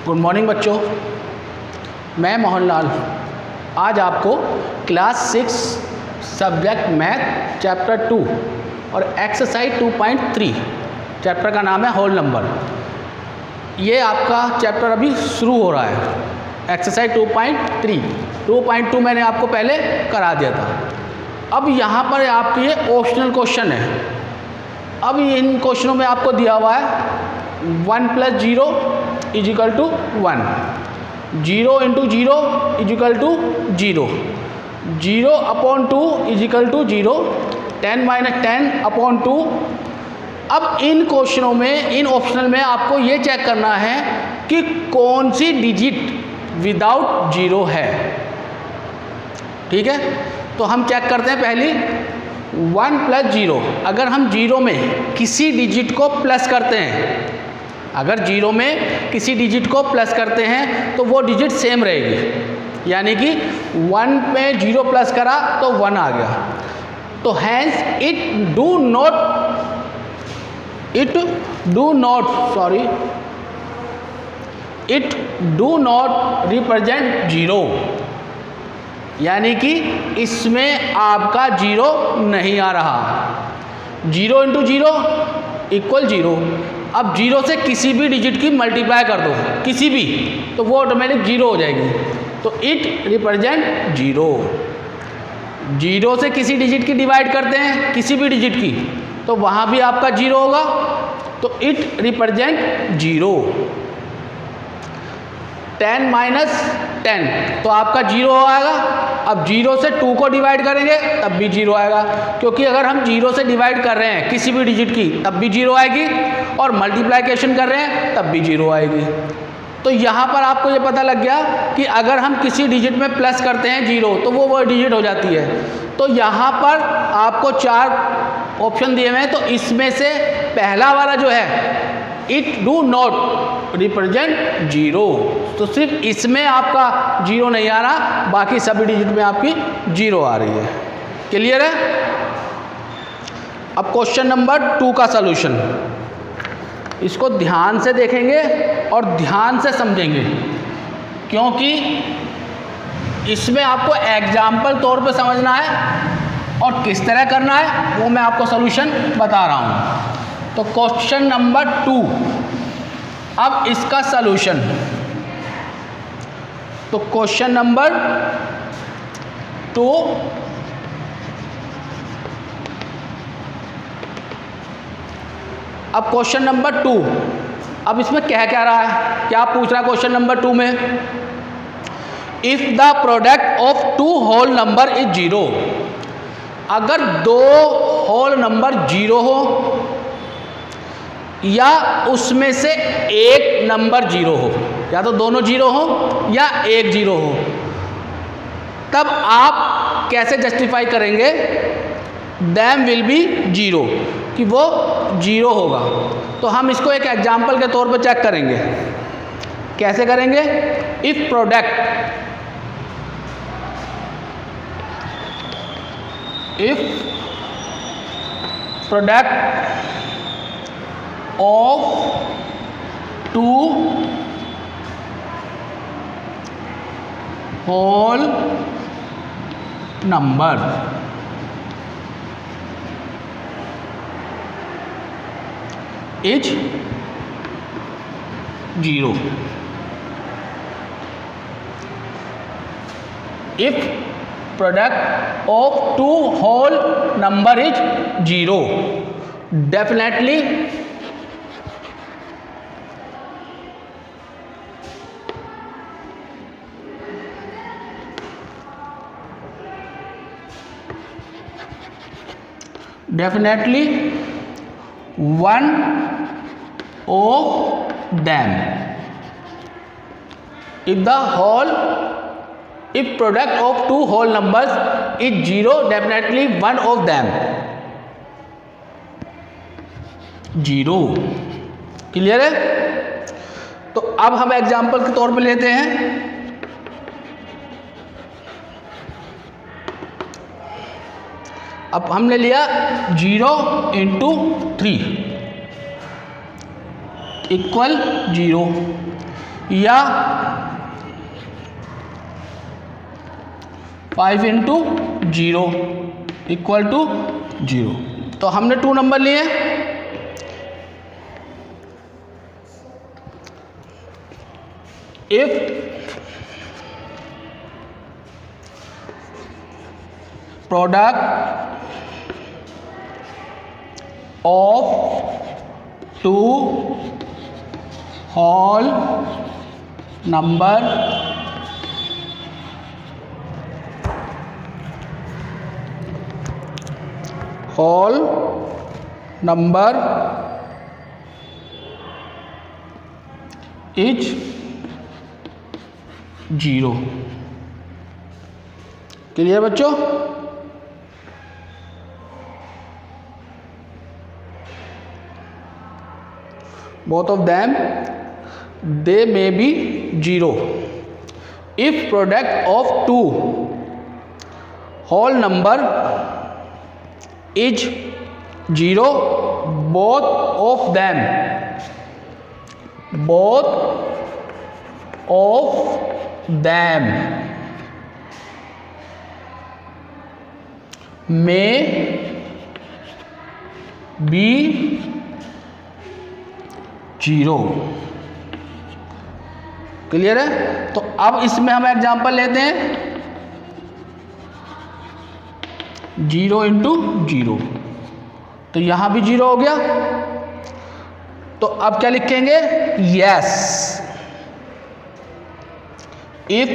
Good morning बच्चों, मैं मोहनलाल आज आपको क्लास 6 सब्जेक्ट मैथ चैप्टर 2 और एक्सरसाइज 2.3 चैप्टर का नाम है होल नंबर। ये आपका चैप्टर अभी शुरू हो रहा है। एक्सरसाइज 2.2 मैंने आपको पहले करा दिया था। अब यहाँ पर आपके ये ऑप्शनल क्वेश्चन है। अब इन क्वेश्चनों में आपको दिया हुआ है 1 + 0 = 1, 0 × 0 = 0, 0/2 = 0, 10 - 10/2। अब इन क्वेश्चनों में, इन ऑप्शनल में आपको ये चेक करना है कि कौन सी डिजिट विदाउट जीरो है। ठीक है, तो हम चेक करते हैं पहली 1 + 0। अगर हम जीरो में किसी डिजिट को प्लस करते हैं, अगर जीरो में किसी डिजिट को प्लस करते हैं तो वो डिजिट सेम रहेगी, यानी कि 1 में 0 प्लस करा तो 1 आ गया। तो hence it do not represent zero, यानी कि इसमें आपका जीरो नहीं आ रहा। 0 × 0 = 0। अब जीरो से किसी भी डिजिट की मल्टीप्लाई कर दो, किसी भी, तो वो ऑटोमेटिक जीरो हो जाएगी। तो इट रिप्रेजेंट जीरो। जीरो से किसी डिजिट की डिवाइड करते हैं, किसी भी डिजिट की, तो वहाँ भी आपका जीरो होगा, तो इट रिप्रेजेंट जीरो। 10 - 10 तो आपका जीरो आएगा। अब जीरो से 2 को डिवाइड करेंगे तब भी जीरो आएगा, क्योंकि अगर हम जीरो से डिवाइड कर रहे हैं किसी भी डिजिट की तब भी जीरो आएगी, और मल्टीप्लिकेशन कर रहे हैं तब भी जीरो आएगी। तो यहाँ पर आपको ये पता लग गया कि अगर हम किसी डिजिट में प्लस करते हैं जीरो तो वो डिजिट हो जाती है। तो यहाँ पर आपको 4 ऑप्शन दिए हुए हैं, तो इसमें से पहला वाला जो है it do not represent zero, तो सिर्फ इसमें आपका जीरो नहीं आ रहा, बाकी सभी डिजिट में आपकी जीरो आ रही है। क्लियर है? अब क्वेश्चन नंबर 2 का सलूशन, इसको ध्यान से देखेंगे और ध्यान से समझेंगे, क्योंकि इसमें आपको एग्जाम्पल तौर पे समझना है और किस तरह करना है वो मैं आपको सलूशन बता रहा हूँ। तो क्वेश्चन नंबर 2, अब इसका सलूशन। तो क्वेश्चन नंबर 2, अब क्वेश्चन नंबर 2, अब इसमें क्या रहा है, क्या पूछ रहा है क्वेश्चन नंबर 2 में? If the product of 2 whole number is 0, अगर 2 होल नंबर 0 हो या उसमें से एक नंबर 0 हो, या तो दोनों 0 हो या एक 0 हो, तब आप कैसे जस्टिफाई करेंगे दैम विल बी 0, कि वो 0 होगा? तो हम इसको एक एग्जाम्पल के तौर पर चेक करेंगे। कैसे करेंगे? If product of 2 whole number is 0, if product of 2 whole number is 0, definitely one of them, if product of 2 whole numbers is 0, definitely one of them 0। Clear है? तो अब हम एग्जाम्पल के तौर पे लेते हैं। अब हमने लिया 0 × 3 = 0। या 5 इंटू 0 इक्वल टू 0। तो हमने 2 नंबर लिए। If product of 2 whole number is 0। Clear बच्चों? both of them they may be 0 if product of 2 whole number is 0 both of them may be 0। Clear है? तो अब इसमें हम एग्जांपल लेते हैं 0 इंटू 0, तो यहां भी 0 हो गया। तो अब क्या लिखेंगे? Yes if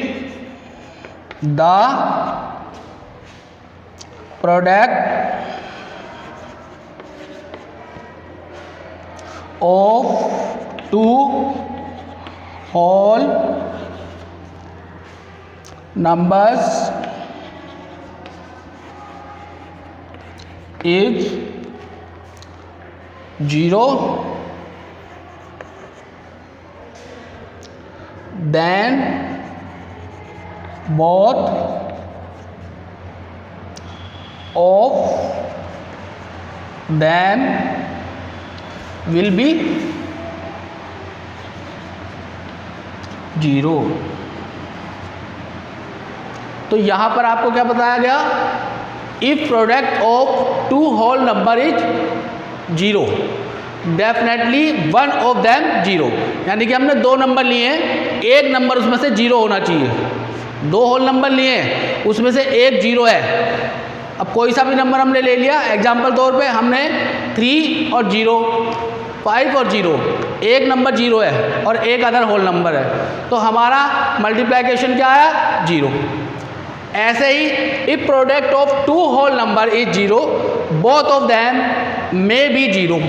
the product of 2 whole numbers is 0 then both of them will be 0। तो यहां पर आपको क्या बताया गया? If product of 2 whole number is 0 definitely 1 of them 0। यानी कि हमने 2 नंबर लिए हैं, एक नंबर उसमें से 0 होना चाहिए। 2 होल नंबर लिए हैं, उसमें से एक 0 है। अब कोई सा भी नंबर हमने ले लिया, एग्जाम्पल तौर पे हमने 3 और 0, 5 और 0, एक नंबर 0 है और एक अदर होल नंबर है, तो हमारा मल्टीप्लिकेशन क्या आया? 0। ऐसे ही if product of 2 whole number is 0 both of them may be 0।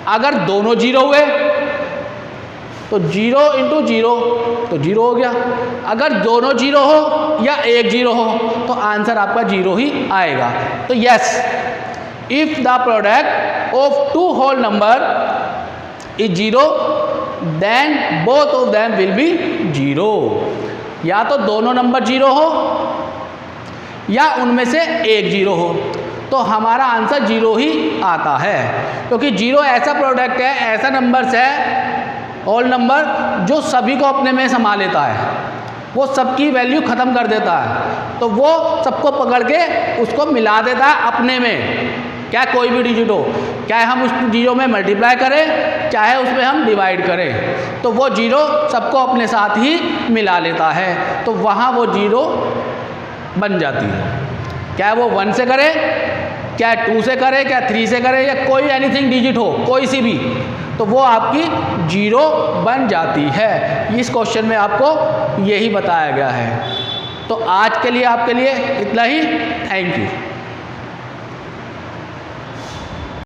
अगर दोनों 0 हुए तो 0 इंटू 0 तो 0 हो गया। अगर दोनों 0 हो या एक 0 हो तो आंसर आपका 0 ही आएगा। तो yes if the product of 2 whole number is 0 then both of them will be 0। या तो दोनों नंबर 0 हो या उनमें से एक 0 हो, तो हमारा आंसर 0 ही आता है। क्योंकि 0 ऐसा प्रोडक्ट है, ऐसा नंबर्स है होल नंबर जो सभी को अपने में समा लेता है, वो सबकी वैल्यू ख़त्म कर देता है। तो वो सबको पकड़ के उसको मिला देता है अपने में, क्या कोई भी डिजिट हो, चाहे हम उस 0 में मल्टीप्लाई करें चाहे उसमें हम डिवाइड करें, तो वो 0 सबको अपने साथ ही मिला लेता है। तो वहाँ वो 0 बन जाती है। क्या वो 1 से करे, क्या 2 से करे, क्या 3 से करे, या कोई एनीथिंग डिजिट हो कोई सी भी, तो वो आपकी 0 बन जाती है। इस क्वेश्चन में आपको यही बताया गया है। तो आज के लिए आपके लिए इतना ही। Thank you.